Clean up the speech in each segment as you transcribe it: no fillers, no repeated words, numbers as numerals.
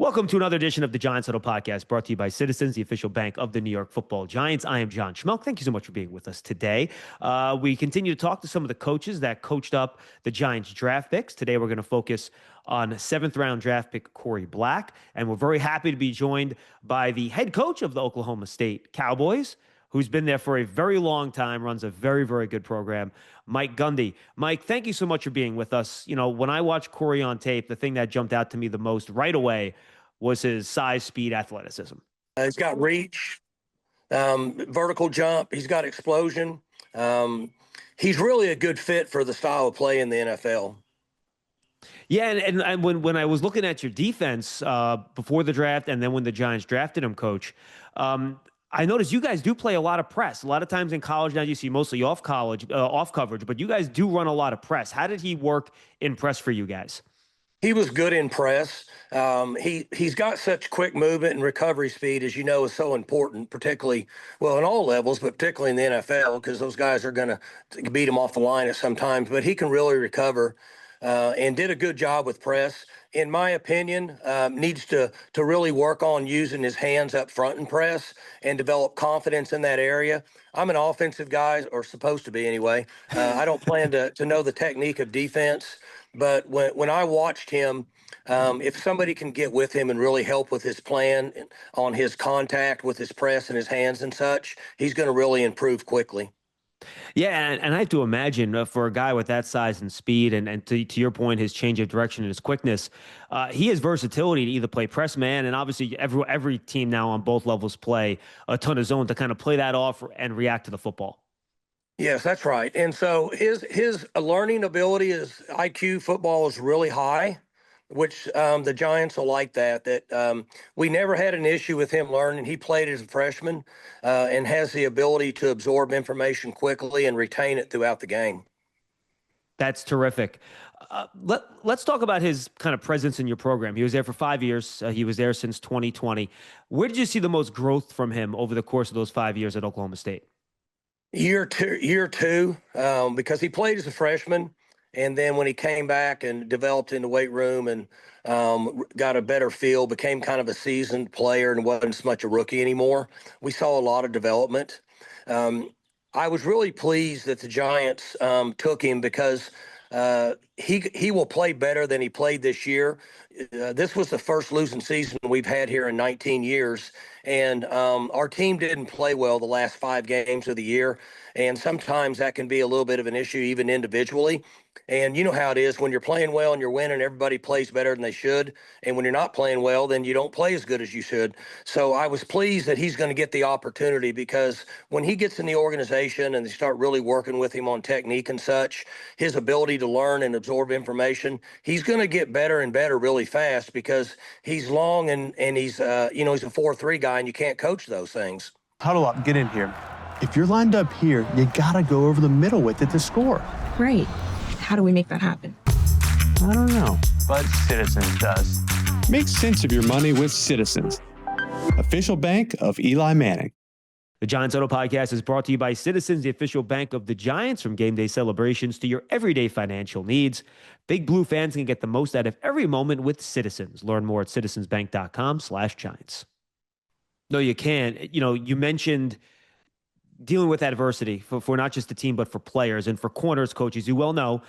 Welcome to another edition of the Giants Huddle podcast, brought to you by Citizens, the official bank of the New York Football Giants. I am John Schmeelk. Thank you so much for being with us today. We continue to talk to some of the coaches that coached up the Giants draft picks. Today, we're going to focus on seventh-round draft pick Korie Black, and we're very happy to be joined by the head coach of the Oklahoma State Cowboys, who's been there for a very long time, runs a very, very good program, Mike Gundy. Mike, thank you so much for being with us. You know, when I watched Korie on tape, the thing that jumped out to me the most right away was his size, speed, athleticism. He's got reach, vertical jump. He's got explosion. He's really a good fit for the style of play in the NFL. Yeah, and when I was looking at your defense before the draft and then when the Giants drafted him, Coach, I noticed you guys do play a lot of press. A lot of times in college now you see mostly off coverage, but you guys do run a lot of press. How did he work in press for you guys? He was good in press. He's got such quick movement and recovery speed, as you know, is so important, particularly, well, in all levels, but particularly in the NFL, because those guys are going to beat him off the line at some times. But he can really recover and did a good job with press. In my opinion, needs to really work on using his hands up front and press and develop confidence in that area. I'm an offensive guy, or supposed to be anyway. I don't plan to know the technique of defense. But when I watched him, if somebody can get with him and really help with his plan on his contact with his press and his hands and such, he's going to really improve quickly. Yeah, and I have to imagine for a guy with that size and speed, and to your point, his change of direction and his quickness, he has versatility to either play press man, and obviously every team now on both levels play a ton of zone to kind of play that off and react to the football. Yes, that's right. And so his learning ability, his IQ football is really high, which the Giants will like that we never had an issue with him learning. He played as a freshman and has the ability to absorb information quickly and retain it throughout the game. That's terrific. Let's talk about his kind of presence in your program. He was there for 5 years. He was there since 2020. Where did you see the most growth from him over the course of those 5 years at Oklahoma State? Year two, because he played as a freshman, and then when he came back and developed in the weight room and got a better feel, became kind of a seasoned player and wasn't so much a rookie anymore, we saw a lot of development. I was really pleased that the Giants took him because he will play better than he played this year. This was the first losing season we've had here in 19 years, and our team didn't play well the last 5 games of the year, and sometimes that can be a little bit of an issue even individually. And you know how it is when you're playing well and you're winning, everybody plays better than they should. And when you're not playing well, then you don't play as good as you should. So I was pleased that he's going to get the opportunity, because when he gets in the organization and they start really working with him on technique and such, his ability to learn and absorb information, he's going to get better and better really fast, because he's long and he's, he's a 4-3 guy, and you can't coach those things. Huddle up, get in here. If you're lined up here, you got to go over the middle with it to score. Right. How do we make that happen? I don't know, but Citizens does. Make sense of your money with Citizens, official bank of Eli Manning. The Giants Huddle podcast is brought to you by Citizens, the official bank of the Giants. From game day celebrations to your everyday financial needs, Big Blue fans can get the most out of every moment with Citizens. Learn more at citizensbank.com/Giants. No, you can. You know, you mentioned dealing with adversity for not just the team, but for players and for corners, coaches. You well know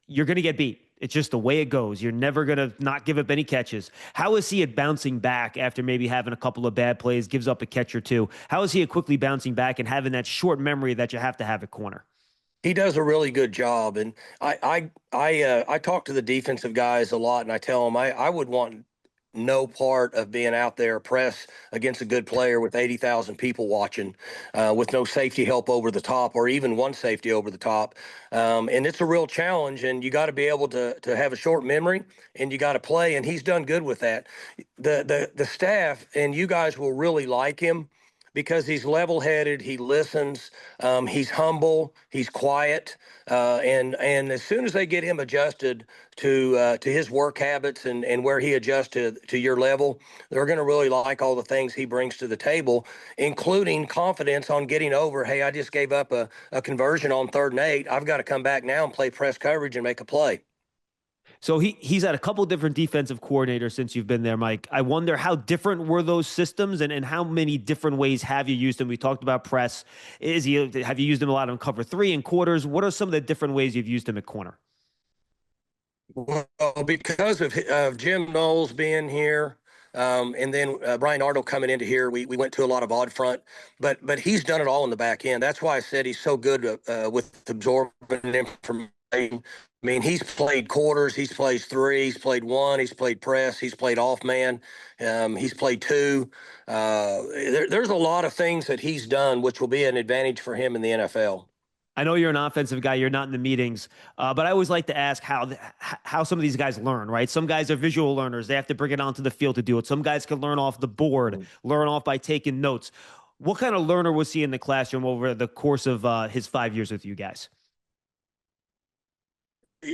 you're going to get beat. It's just the way it goes. You're never going to not give up any catches. How is he at bouncing back after maybe having a couple of bad plays, gives up a catch or two? How is he at quickly bouncing back and having that short memory that you have to have at corner? He does a really good job. And I talk to the defensive guys a lot, and I tell them I would want no part of being out there press against a good player with 80,000 people watching, with no safety help over the top, or even one safety over the top. And it's a real challenge, and you got to be able to have a short memory, and you got to play. And he's done good with that. The staff and you guys will really like him, because he's level-headed, he listens, he's humble, he's quiet, and as soon as they get him adjusted to his work habits and where he adjusts to your level, they're going to really like all the things he brings to the table, including confidence on getting over, hey, I just gave up a conversion on 3rd and 8. I've got to come back now and play press coverage and make a play. So he's had a couple different defensive coordinators since you've been there, Mike. I wonder how different were those systems, and how many different ways have you used them? We talked about press. Have you used him a lot on cover three and quarters? What are some of the different ways you've used him at corner? Well, because of Jim Knowles being here, and then Brian Arnold coming into here, we went to a lot of odd front, but he's done it all in the back end. That's why I said he's so good with absorbing information. I mean, he's played quarters, he's played three, he's played one, he's played press, he's played off man, he's played two. There's a lot of things that he's done, which will be an advantage for him in the NFL. I know you're an offensive guy. You're not in the meetings, but I always like to ask how some of these guys learn, right? Some guys are visual learners. They have to bring it onto the field to do it. Some guys can learn off the board, learn off by taking notes. What kind of learner was he in the classroom over the course of his 5 years with you guys?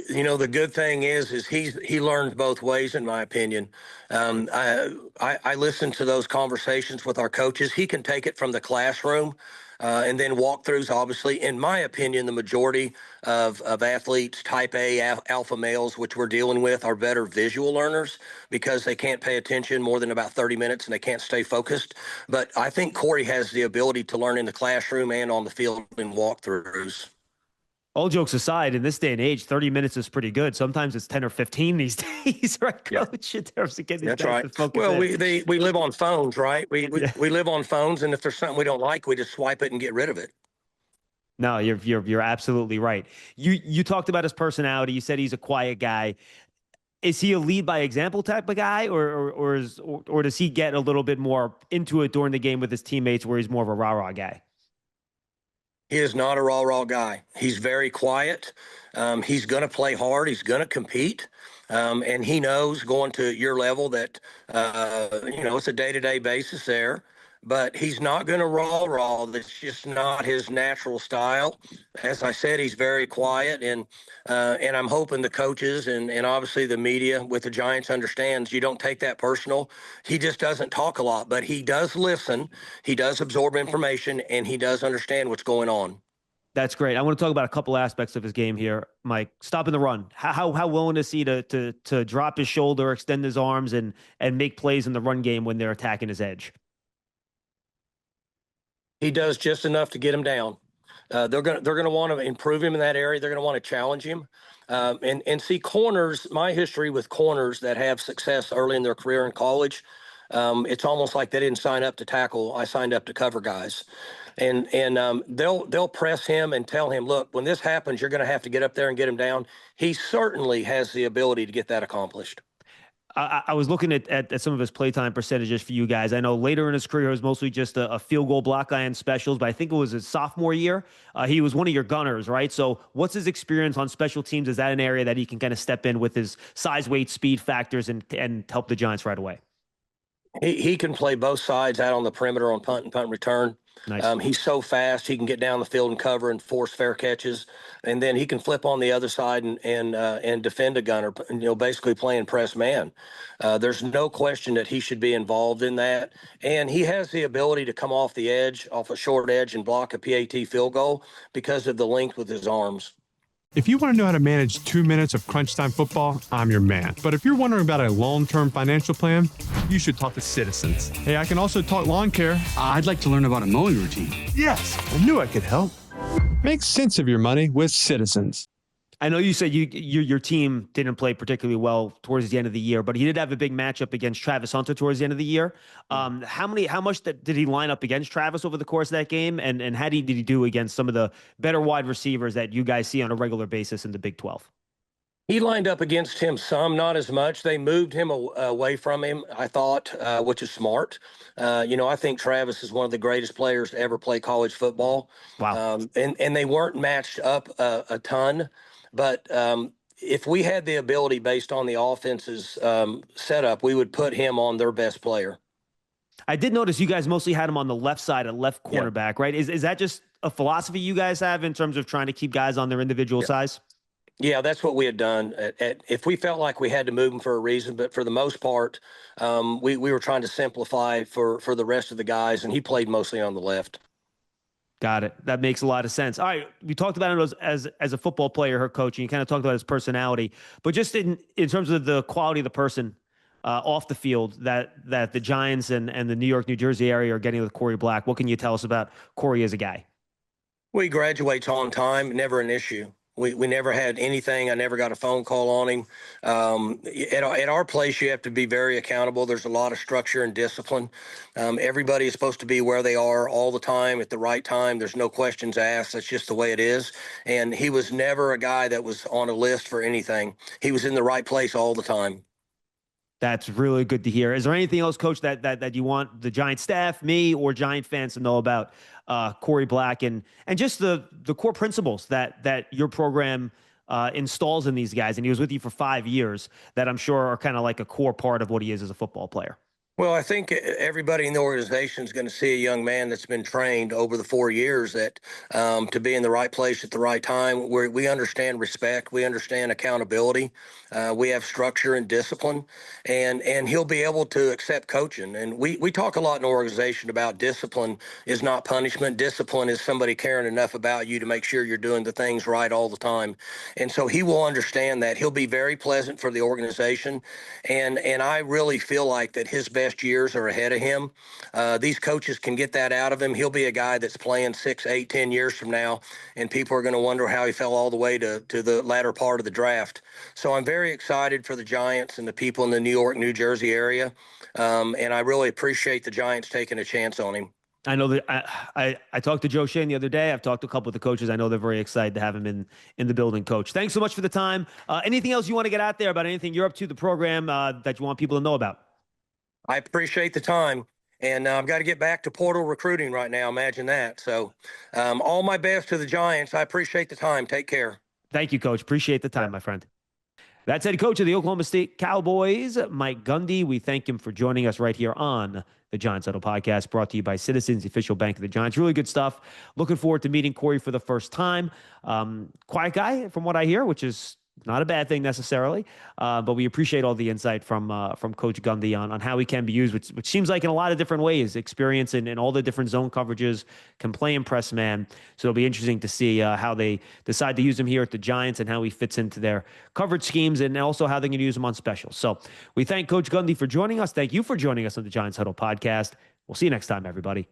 You know, the good thing is he learns both ways, in my opinion. I listen to those conversations with our coaches. He can take it from the classroom, and then walkthroughs. Obviously, in my opinion, the majority of athletes, type A alpha males, which we're dealing with, are better visual learners because they can't pay attention more than about 30 minutes and they can't stay focused. But I think Korie has the ability to learn in the classroom and on the field in walkthroughs. All jokes aside, in this day and age, 30 minutes is pretty good. Sometimes it's 10 or 15 these days, right, Coach? In terms of getting these guys to focus Well, in. we live on phones, right? We live on phones, and if there's something we don't like, we just swipe it and get rid of it. No, you're absolutely right. You talked about his personality. You said he's a quiet guy. Is he a lead by example type of guy, or does he get a little bit more into it during the game with his teammates, where he's more of a rah-rah guy? He is not a raw guy. He's very quiet. He's going to play hard. He's going to compete. And he knows going to your level that, it's a day-to-day basis there. But he's not going to raw. That's just not his natural style. As I said, he's very quiet. And I'm hoping the coaches and obviously the media with the Giants understands you don't take that personal. He just doesn't talk a lot, but he does listen. He does absorb information, and he does understand what's going on. That's great. I want to talk about a couple aspects of his game here, Mike. Stopping the run. How willing is he to drop his shoulder, extend his arms, and make plays in the run game when they're attacking his edge? He does just enough to get him down. They're gonna want to improve him in that area. They're gonna want to challenge him, and see corners. My history with corners that have success early in their career in college, it's almost like they didn't sign up to tackle. I signed up to cover guys, and they'll press him and tell him, look, when this happens, you're going to have to get up there and get him down. He certainly has the ability to get that accomplished. I was looking at some of his playtime percentages for you guys. I know later in his career, it was mostly just a field goal block guy in specials, but I think it was his sophomore year. He was one of your gunners, right? So what's his experience on special teams? Is that an area that he can kind of step in with his size, weight, speed factors and help the Giants right away? He can play both sides out on the perimeter on punt and punt return. Nice. He's so fast. He can get down the field and cover and force fair catches, and then he can flip on the other side and defend a gunner. Basically playing press man. There's no question that he should be involved in that, and he has the ability to come off the edge, off a short edge, and block a PAT field goal because of the length with his arms. If you want to know how to manage 2 minutes of crunch time football, I'm your man. But if you're wondering about a long-term financial plan, you should talk to Citizens. Hey, I can also talk lawn care. I'd like to learn about a mowing routine. Yes, I knew I could help. Make sense of your money with Citizens. I know you said your team didn't play particularly well towards the end of the year, but he did have a big matchup against Travis Hunter towards the end of the year. How much did he line up against Travis over the course of that game, and how did he do against some of the better wide receivers that you guys see on a regular basis in the Big 12? He lined up against him some, not as much. They moved him away from him, I thought, which is smart. I think Travis is one of the greatest players to ever play college football. Wow. And they weren't matched up a ton. But if we had the ability based on the offense's setup, we would put him on their best player. I did notice you guys mostly had him on the left side, at left cornerback, right? Is that just a philosophy you guys have in terms of trying to keep guys on their individual size? Yeah, that's what we had done. If we felt like we had to move him for a reason, but for the most part, we were trying to simplify for the rest of the guys, and he played mostly on the left. Got it. That makes a lot of sense. All right, we talked about him as a football player, her coach, and you kind of talked about his personality, but just in terms of the quality of the person off the field that the Giants and the New York, New Jersey area are getting with Korie Black. What can you tell us about Korie as a guy? Well, he graduates on time, never an issue. We never had anything. I never got a phone call on him. At our place, you have to be very accountable. There's a lot of structure and discipline. Everybody is supposed to be where they are all the time at the right time. There's no questions asked. That's just the way it is. And he was never a guy that was on a list for anything. He was in the right place all the time. That's really good to hear. Is there anything else, Coach, that you want the Giant staff, me, or Giant fans to know about Korie Black and just the core principles that your program installs in these guys? And he was with you for 5 years that I'm sure are kind of like a core part of what he is as a football player. Well, I think everybody in the organization is going to see a young man that's been trained over the 4 years that to be in the right place at the right time. Where we understand respect, we understand accountability, we have structure and discipline, and he'll be able to accept coaching. And we talk a lot in the organization about discipline is not punishment. Discipline is somebody caring enough about you to make sure you're doing the things right all the time. And so he will understand that. He'll be very pleasant for the organization, and I really feel like that his best years are ahead of him. These coaches can get that out of him. He'll be a guy that's playing 6, 8, 10 years from now, and people are going to wonder how he fell all the way to the latter part of the draft. So I'm very excited for the Giants and the people in the New York, New Jersey area, and I really appreciate the Giants taking a chance on him. I know that I talked to Joe Shane the other day. I've talked to a couple of the coaches. I know they're very excited to have him in the building, Coach. Thanks so much for the time. Anything else you want to get out there about anything you're up to, the program that you want people to know about? I appreciate the time, and I've got to get back to portal recruiting right now. Imagine that. So all my best to the Giants. I appreciate the time. Take care. Thank you, Coach. Appreciate the time, my friend. That's head coach of the Oklahoma State Cowboys, Mike Gundy. We thank him for joining us right here on the Giants Huddle podcast, brought to you by Citizens, the official bank of the Giants. Really good stuff. Looking forward to meeting Korie for the first time. Quiet guy, from what I hear, which is not a bad thing necessarily, but we appreciate all the insight from Coach Gundy on how he can be used, which seems like in a lot of different ways, experience in all the different zone coverages, can play in press man. So it'll be interesting to see how they decide to use him here at the Giants and how he fits into their coverage schemes and also how they can use him on specials. So we thank Coach Gundy for joining us. Thank you for joining us on the Giants Huddle podcast. We'll see you next time, everybody.